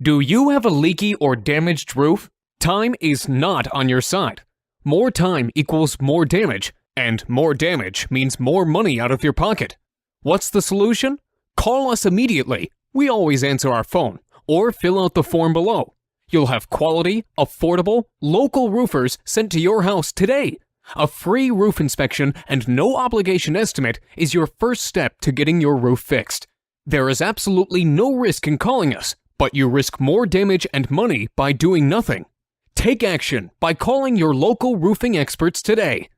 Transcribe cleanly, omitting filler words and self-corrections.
Do you have a leaky or damaged roof? Time is not on your side. More time equals more damage, and more damage means more money out of your pocket. What's the solution? Call us immediately. We always answer our phone, or fill out the form below. You'll have quality, affordable, local roofers sent to your house today. A free roof inspection and no obligation estimate is your first step to getting your roof fixed. There is absolutely no risk in calling us, but you risk more damage and money by doing nothing. Take action by calling your local roofing experts today.